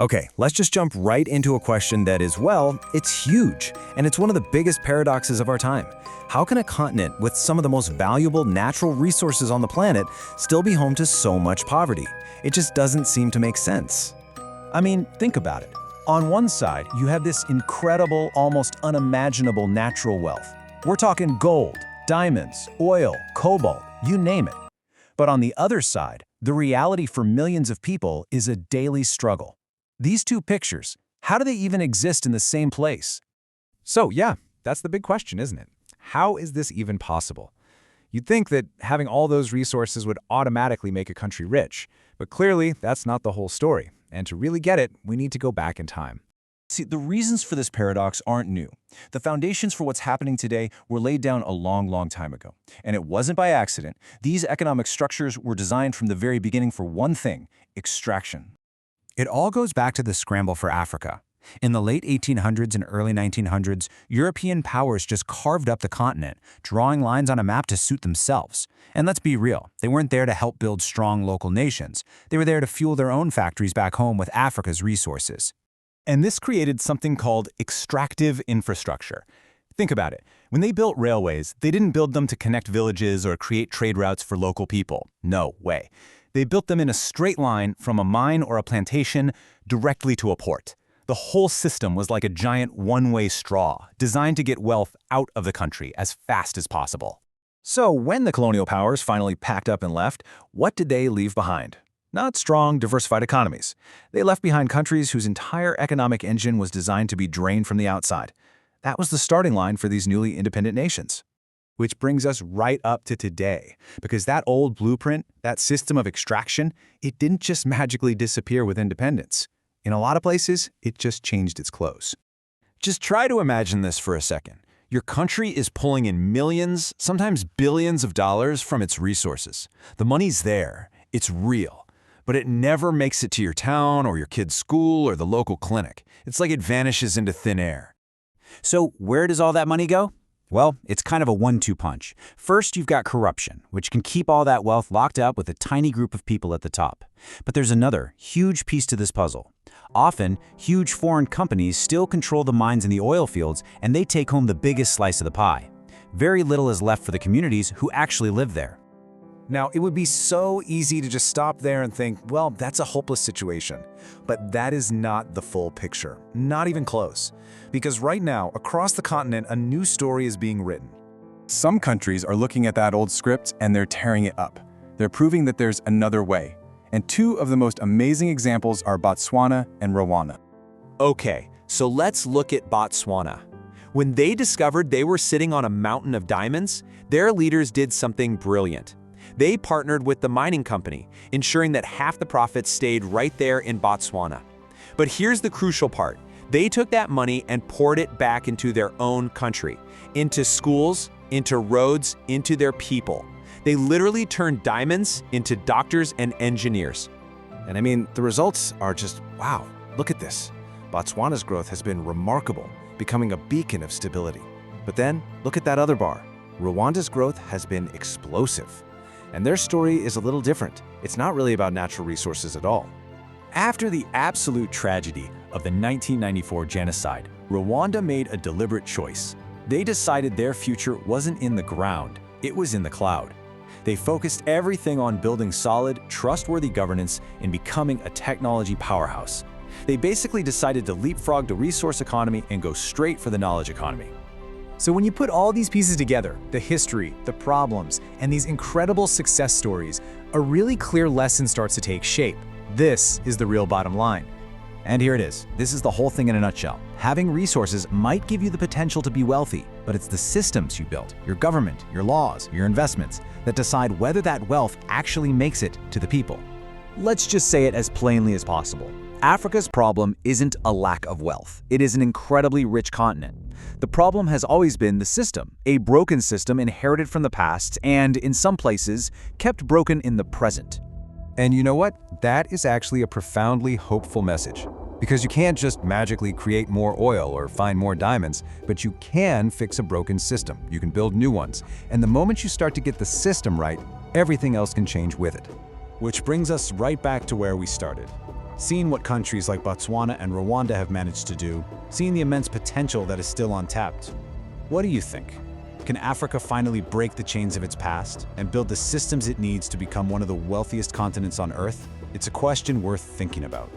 Okay, let's just jump right into a question that is, well, it's huge, and it's one of the biggest paradoxes of our time. How can a continent with some of the most valuable natural resources on the planet still be home to so much poverty? It just doesn't seem to make sense. I mean, think about it. On one side, you have this incredible, almost unimaginable natural wealth. We're talking gold, diamonds, oil, cobalt, you name it. But on the other side, the reality for millions of people is a daily struggle. These two pictures, how do they even exist in the same place? So yeah, that's the big question, isn't it? How is this even possible? You'd think that having all those resources would automatically make a country rich, but clearly that's not the whole story. And to really get it, we need to go back in time. See, the reasons for this paradox aren't new. The foundations for what's happening today were laid down a long time ago. And it wasn't by accident. These economic structures were designed from the very beginning for one thing: extraction. It all goes back to the scramble for Africa. In the late 1800s and early 1900s, European powers just carved up the continent, drawing lines on a map to suit themselves. And let's be real, they weren't there to help build strong local nations. They were there to fuel their own factories back home with Africa's resources. And this created something called extractive infrastructure. Think about it. When they built railways, they didn't build them to connect villages or create trade routes for local people. No way. They built them in a straight line from a mine or a plantation directly to a port. The whole system was like a giant one-way straw, designed to get wealth out of the country as fast as possible. So when the colonial powers finally packed up and left, what did they leave behind? Not strong, diversified economies. They left behind countries whose entire economic engine was designed to be drained from the outside. That was the starting line for these newly independent nations. Which brings us right up to today, because that old blueprint, that system of extraction, it didn't just magically disappear with independence. In a lot of places, it just changed its clothes. Just try to imagine this for a second. Your country is pulling in millions, sometimes billions of dollars from its resources. The money's there, it's real, but it never makes it to your town or your kid's school or the local clinic. It's like it vanishes into thin air. So where does all that money go? Well, it's kind of a one-two punch. First, you've got corruption, which can keep all that wealth locked up with a tiny group of people at the top. But there's another huge piece to this puzzle. Often, huge foreign companies still control the mines and the oil fields, and they take home the biggest slice of the pie. Very little is left for the communities who actually live there. Now, it would be so easy to just stop there and think, well, that's a hopeless situation. But that is not the full picture, not even close. Because right now, across the continent, a new story is being written. Some countries are looking at that old script and they're tearing it up. They're proving that there's another way. And two of the most amazing examples are Botswana and Rwanda. Okay, so let's look at Botswana. When they discovered they were sitting on a mountain of diamonds, their leaders did something brilliant. They partnered with the mining company, ensuring that half the profits stayed right there in Botswana. But here's the crucial part. They took that money and poured it back into their own country, into schools, into roads, into their people. They literally turned diamonds into doctors and engineers. And I mean, the results are just, wow, look at this. Botswana's growth has been remarkable, becoming a beacon of stability. But then, look at that other bar. Rwanda's growth has been explosive. And their story is a little different. It's not really about natural resources at all. After the absolute tragedy of the 1994 genocide, Rwanda made a deliberate choice. They decided their future wasn't in the ground, it was in the cloud. They focused everything on building solid, trustworthy governance and becoming a technology powerhouse. They basically decided to leapfrog the resource economy and go straight for the knowledge economy. So when you put all these pieces together, the history, the problems, and these incredible success stories, a really clear lesson starts to take shape. This is the real bottom line. And here it is. This is the whole thing in a nutshell. Having resources might give you the potential to be wealthy, but it's the systems you build, your government, your laws, your investments, that decide whether that wealth actually makes it to the people. Let's just say it as plainly as possible. Africa's problem isn't a lack of wealth. It is an incredibly rich continent. The problem has always been the system, a broken system inherited from the past and, in some places, kept broken in the present. And you know what? That is actually a profoundly hopeful message. Because you can't just magically create more oil or find more diamonds, but you can fix a broken system. You can build new ones. And the moment you start to get the system right, everything else can change with it. Which brings us right back to where we started. Seeing what countries like Botswana and Rwanda have managed to do, seeing the immense potential that is still untapped. What do you think? Can Africa finally break the chains of its past and build the systems it needs to become one of the wealthiest continents on Earth? It's a question worth thinking about.